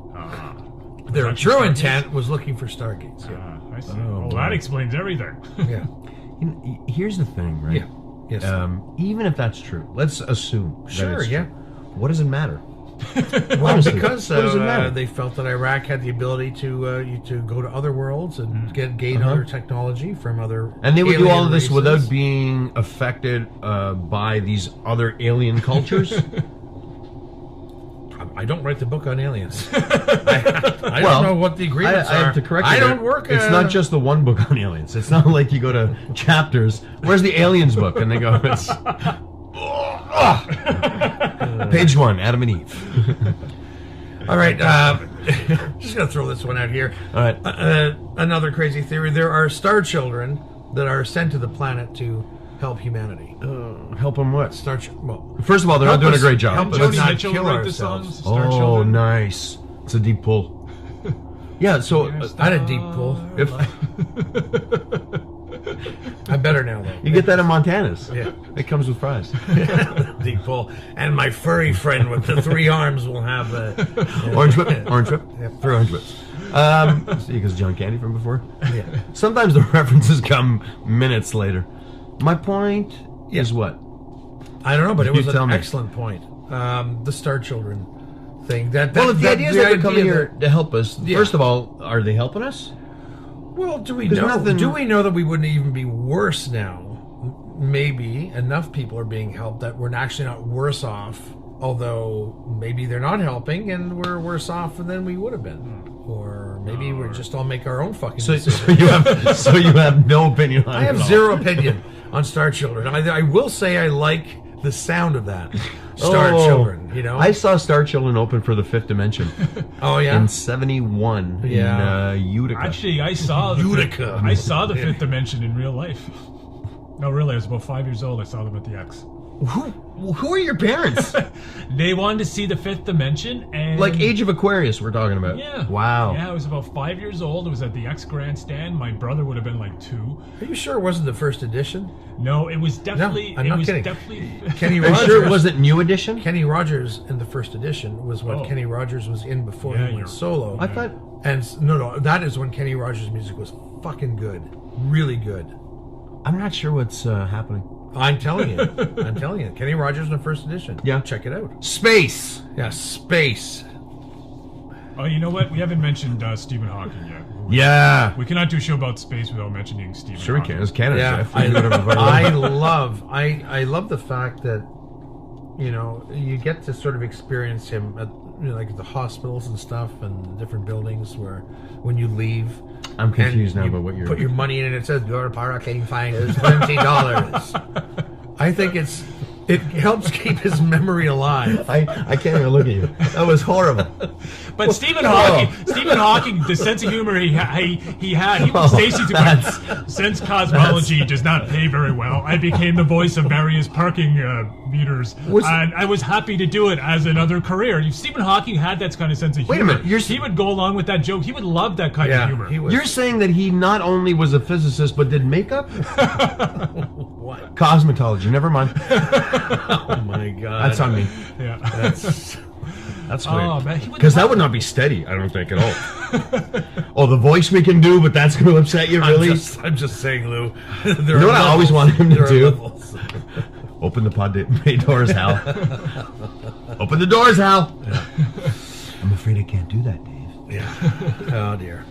Their true intent was looking for stargates. Yeah. I see. Well, that explains everything. Yeah. Here's the thing, right? Yeah. Yes. Even if that's true, let's assume that sure, it's yeah. true. What does it matter? Well, honestly, because what does it matter? they felt that Iraq had the ability to go to other worlds and gain other technology from other and they would do all of this races. without being affected by these other alien cultures. I don't write the book on aliens. I don't know what the agreements are. I have to correct you. I don't work. It's not just the one book on aliens. It's not like you go to chapters. Where's the aliens book? And they go, it's page 1, Adam and Eve. All right. Just gonna throw this one out here. All right. Another crazy theory: there are star children that are sent to the planet to help humanity. Help them what? Well, first of all, they're not doing a great job. Help us Joni not Mitchell kill wrote the song, ourselves. Star Oh, Children. nice. It's a deep pull. Yeah, so I had a deep pull. if I'm better now, though. you get that in Montana's, Yeah. it comes with fries. Deep pull. And my furry friend with the 3 arms will have Orange whip, orange whip, Yep. 3 orange whips. See, because John Candy from before. Yeah. Sometimes the references come minutes later. My point is what? I don't know, but it was tell an me. excellent point. The Star Children thing. Well, if the idea is that they're coming here to help us, Yeah. first of all, are they helping us? Well, do we There's know? nothing- Do we know that we wouldn't even be worse now? Maybe enough people are being helped that we're actually not worse off Although maybe they're not helping, and we're worse off than we would have been. Or maybe we're just all make our own fucking decisions. So you have no opinion on it. I have zero opinion on Star Children. I will say I like the sound of that. Star Children, you know? I saw Star Children open for the Fifth Dimension. Oh, yeah? In 71 in Utica. Actually, I saw the Fifth Dimension in real life. No, really, I was about 5 years old. I saw them at the X. Who are your parents? They wanted to see the Fifth Dimension, and like Age of Aquarius we're talking about. Yeah. Wow. Yeah, I was about 5 years old. It was at the X Grandstand. My brother would have been like 2. Are you sure it wasn't the first edition? No, it was definitely. No, I'm not kidding. Kenny Rogers. Are you sure it wasn't New Edition? Kenny Rogers in the first edition was what Kenny Rogers was in before he went solo. I thought. And no, that is when Kenny Rogers' music was fucking good, really good. I'm not sure what's happening. I'm telling you. Kenny Rogers in the first edition. Yeah. Check it out. Space. Yeah, space. Oh, you know what? We haven't mentioned Stephen Hawking yet. Yeah. We cannot do a show about space without mentioning Stephen Hawking. Sure we can. It's Canada, Yeah, Jeff. I love the fact that, you know, you get to sort of experience him at, you know, like at the hospitals and stuff and different buildings where when you leave. I'm confused now about what you're... Put your money in and it says, your parking fine is $20. I think it helps keep his memory alive. I can't even look at you. That was horrible. But Stephen Hawking, the sense of humor he had, Stacey took since cosmology does not pay very well, I became the voice of various parking meters, and I was happy to do it as another career. Stephen Hawking had that kind of sense of humor. Wait a minute, he would go along with that joke. He would love that kind of humor. You're saying that he not only was a physicist but did makeup? What? Cosmetology. Never mind. Oh my god. That's on me. Yeah. That's weird. Because that would not be steady, I don't think, at all. The voice we can do, but that's going to upset you, really? I'm just saying, Lou. You know what I always wanted him to do? Open the pod doors, Hal. Open the doors, Hal. Yeah. I'm afraid I can't do that, Dave. Yeah. Oh, dear.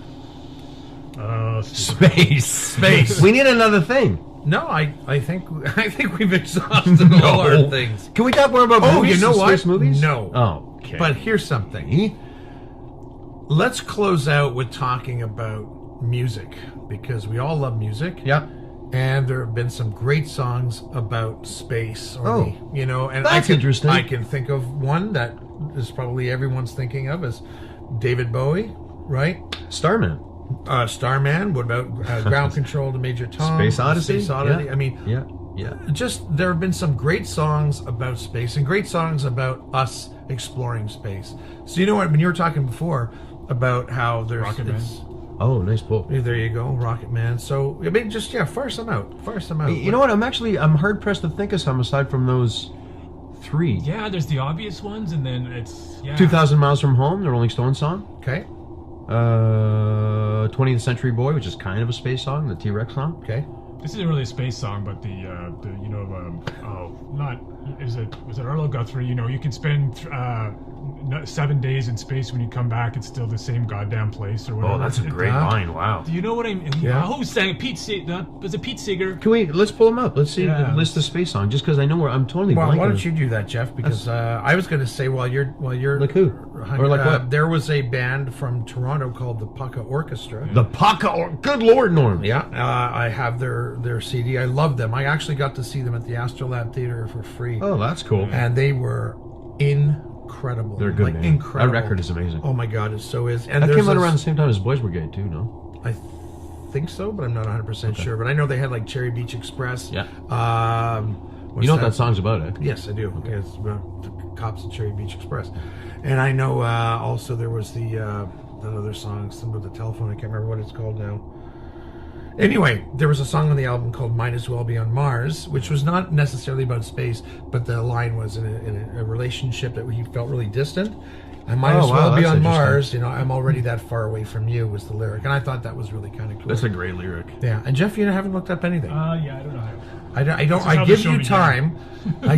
Space. We need another thing. No, I think we've exhausted all our things. Can we talk more about movies? You know what? Space movies? No. Oh, okay. But here's something. Let's close out with talking about music, because we all love music. Yeah. And there have been some great songs about space. And that's interesting. I can think of one that is probably everyone's thinking of is David Bowie, right? Starman. Starman. What about Ground Control to Major Tom? Space Odyssey. Yeah. I mean, yeah. Just there have been some great songs about space and great songs about us exploring space. So you know what? When you were talking before about how there's Rocket Man. Oh, nice pull. There you go, Rocket Man. So I mean, just fire some out. You know what? I'm hard pressed to think of some aside from those 3. Yeah, there's the obvious ones, and then it's 2,000 Miles from Home, the Rolling Stones song. Okay. 20th Century Boy, which is kind of a space song, the T-Rex song. Okay. This isn't really a space song, but was it Arlo Guthrie? You know, you can spend 7 days in space. When you come back, it's still the same goddamn place or whatever. Oh, that's a great line. Wow. Do you know what I mean? Yeah. Who sang it? Was it Pete Seeger? Let's pull him up. Let's see the list of space song, just because I know I'm totally blanking. Well, why don't you do that, Jeff? Because I was going to say while you're like who or like what? There was a band from Toronto called the Pucka Orchestra. The Pucka, good Lord, Norm. Yeah, I have their CD. I love them. I actually got to see them at the Astrolabe Theater for free. Oh, that's cool. And they were incredible. They're good, man. Incredible. That record is amazing. Oh my God, it so is. And that came out around the same time as Boys Brigade too, no? I think so, but I'm not 100% sure. But I know they had like Cherry Beach Express. Yeah. You know what that song's about, eh? Yes, I do. Okay. It's about the cops at Cherry Beach Express. And I know also there was that other song, something about the telephone. I can't remember what it's called now. Anyway, there was a song on the album called Might As Well Be on Mars, which was not necessarily about space, but the line was in a relationship that he felt really distant. I might as well be on Mars. You know, I'm already that far away from you was the lyric. And I thought that was really kind of cool. That's a great lyric. Yeah. And Jeff, you haven't looked up anything. Yeah, I don't know how. I give you time. I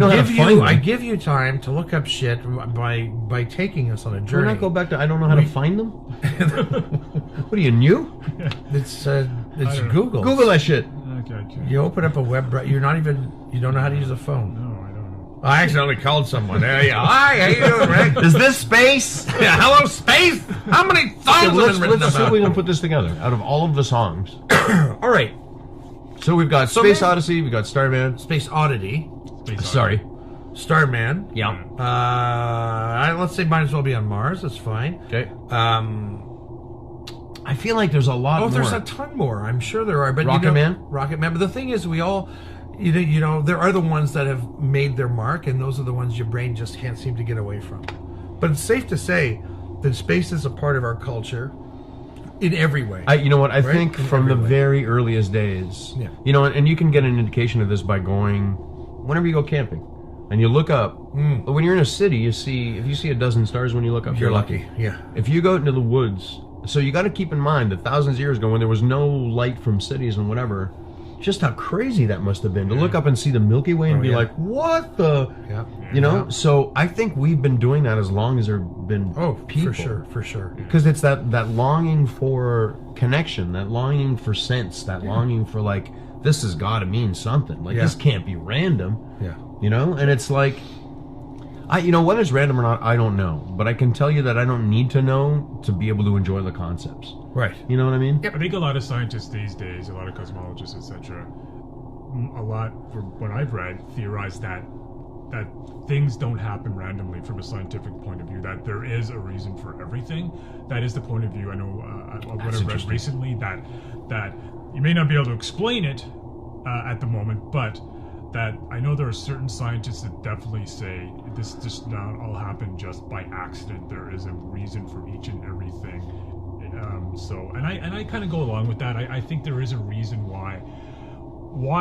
give you time to look up shit by taking us on a journey. Can I go back to I don't know how to find them? What are you, new? It's Google. Google that shit. Okay. You open up a web browser. You don't know how to use a phone. No, I don't know. I accidentally called someone. Hi, how you doing, Rick? Is this space? Yeah, hello, space? How many songs have been written Let's see if about? we can put this together out of all of the songs. All right. So we've got Space Odyssey, we've got Starman. Space Oddity. Sorry. Starman. Yeah. Let's say might as well be on Mars. That's fine. Okay. I feel like there's a lot more. Oh, there's a ton more. I'm sure there are. But Rocket Man? Rocket Man. But the thing is, we all, you know, there are the ones that have made their mark, and those are the ones your brain just can't seem to get away from. But it's safe to say that space is a part of our culture in every way. You know what? I think In from the every way. very earliest days, you know, and you can get an indication of this by going, whenever you go camping, and you look up, when you're in a city, if you see a dozen stars when you look up, You're lucky. Yeah. If you go into the woods, so you got to keep in mind that thousands of years ago, when there was no light from cities and whatever, just how crazy that must have been to look up and see the Milky Way and be like, what the, you know? Yeah. So I think we've been doing that as long as there have been people. For sure. Because it's that longing for connection, that longing for sense, that longing for like, this has got to mean something. Like, this can't be random. Yeah. You know? And it's like, you know, whether it's random or not, I don't know. But I can tell you that I don't need to know to be able to enjoy the concepts. Right. You know what I mean? I think a lot of scientists these days, a lot of cosmologists, etc., a lot, from what I've read, theorize that things don't happen randomly from a scientific point of view, that there is a reason for everything. That is the point of view. I know what I've read recently, that you may not be able to explain it at the moment, but that I know there are certain scientists that definitely say this does not all happen just by accident. There is a reason for each and everything. And I kind of go along with that. I think there is a reason why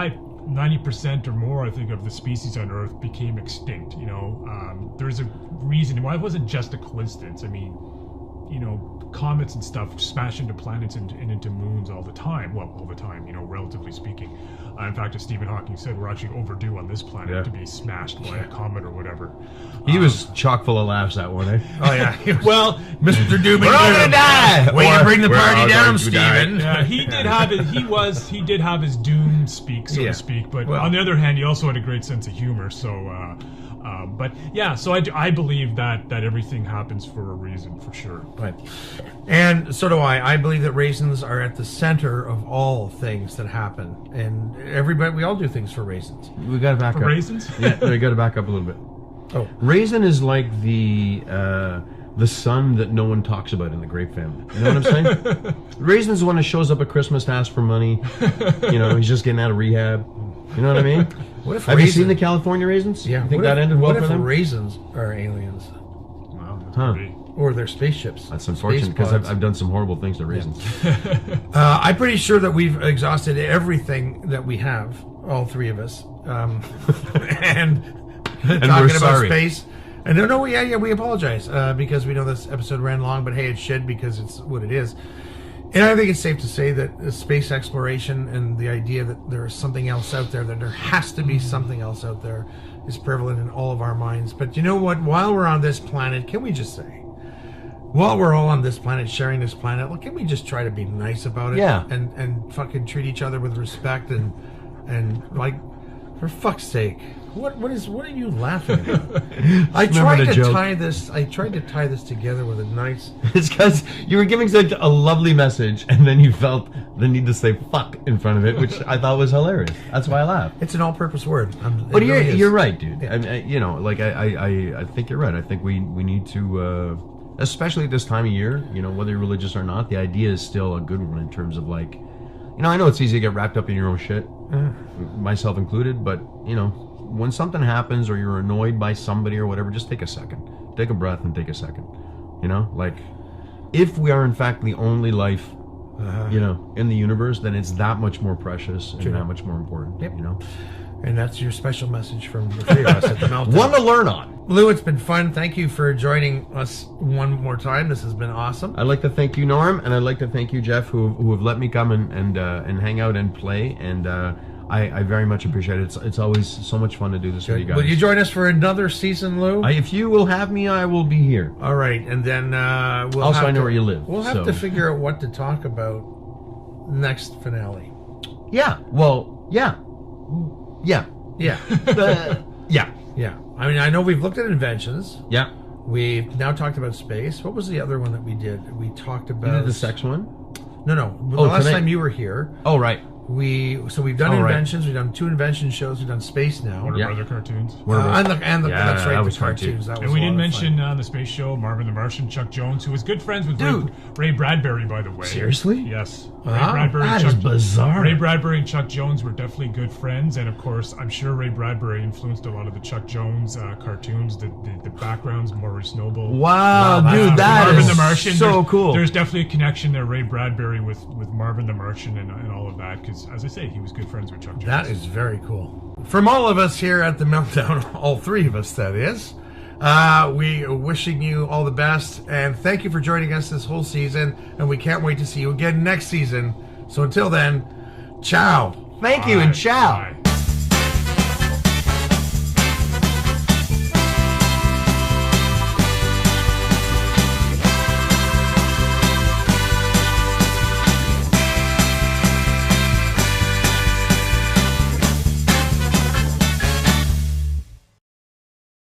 90% or more, I think, of the species on Earth became extinct. You know, there's a reason why it wasn't just a coincidence. I mean, you know, comets and stuff smash into planets and into moons all the time. Well, all the time, you know, relatively speaking. In fact, as Stephen Hawking said, we're actually overdue on this planet to be smashed by a comet or whatever. He was chock full of laughs, that one, eh? Oh, yeah. Well, Mr. Doom, we're all gonna die! Way to bring the We're party all down, going to Stephen. yeah, he did have his doom speak, so to speak. But on the other hand, he also had a great sense of humor. So, but yeah, so I believe that everything happens for a reason, for sure. Right. And so do I. I believe that raisins are at the center of all things that happen, and we all do things for raisins. We got to back For up. raisins? Yeah, we got to back up a little bit. Oh, Raisin is like the son that no one talks about in the Grape family. You know what I'm saying? Raisin's the one that shows up at Christmas to ask for money. You know, he's just getting out of rehab. You know what I mean? What if Have you seen the California raisins? Yeah. You think that ended well for them? What if raisins are aliens? Wow, that's Huh. pretty. Or they're spaceships? That's unfortunate because I've done some horrible things to raisins. I'm pretty sure that we've exhausted everything that we have, all three of us. And talking we're about sorry. space. And no, we apologize because we know this episode ran long, but hey, it should because it's what it is. And I think it's safe to say that space exploration and the idea that there is something else out there, that there has to be something else out there, is prevalent in all of our minds. But you know what? While we're on this planet, can we just say, while we're all on this planet, sharing this planet, look, can we just try to be nice about it? Yeah. And fucking treat each other with respect and like, for fuck's sake. What are you laughing at? I tried to tie this together with a nice. It's because you were giving such a lovely message, and then you felt the need to say "fuck" in front of it, which I thought was hilarious. That's why I laughed. It's an all-purpose word. But you're right, dude. Yeah. You know, like I think you're right. I think we need to, especially at this time of year. You know, whether you're religious or not, the idea is still a good one in terms of like, you know, I know it's easy to get wrapped up in your own shit, myself included. But you know, when something happens or you're annoyed by somebody or whatever, just take a second. Take a breath and take a second. You know, like, if we are in fact the only life, you know, in the universe, then it's that much more precious and that much more important. Yep. You know? And that's your special message from the three of us at the Meltdown. One to learn on. Lou, it's been fun. Thank you for joining us one more time. This has been awesome. I'd like to thank you, Norm, and I'd like to thank you, Jeff, who have let me come and hang out and play. And I very much appreciate it. It's always so much fun to do this with you guys. Will you join us for another season, Lou? If you will have me, I will be here. All right, and then we'll also, have I know to, where you live. We'll have to figure out what to talk about next finale. Yeah. Well. Yeah. Yeah. Yeah. Yeah. Yeah. I mean, I know we've looked at inventions. Yeah. We've now talked about space. What was the other one that we did? We talked about... You did the sex one? No. The last time you were here... Oh, right. We've done inventions. We've done 2 invention shows. We've done space now. Warner Brother cartoons. That's right. The cartoons. And we didn't mention on the space show Marvin the Martian, Chuck Jones, who was good friends with Ray Bradbury, by the way. Seriously? Yes. That is bizarre. Ray Bradbury and Chuck Jones were definitely good friends, and of course, I'm sure Ray Bradbury influenced a lot of the Chuck Jones cartoons. The backgrounds, Maurice Noble. Wow, dude, that Marvin is the Martian. So cool. There's definitely a connection there, Ray Bradbury with Marvin the Martian and all of that, because as I say, he was good friends with Chuck Jones. That is very cool. From all of us here at the Meltdown, all 3 of us, that is, we are wishing you all the best, and thank you for joining us this whole season, and we can't wait to see you again next season. So until then, ciao. Thank you, and ciao. Bye.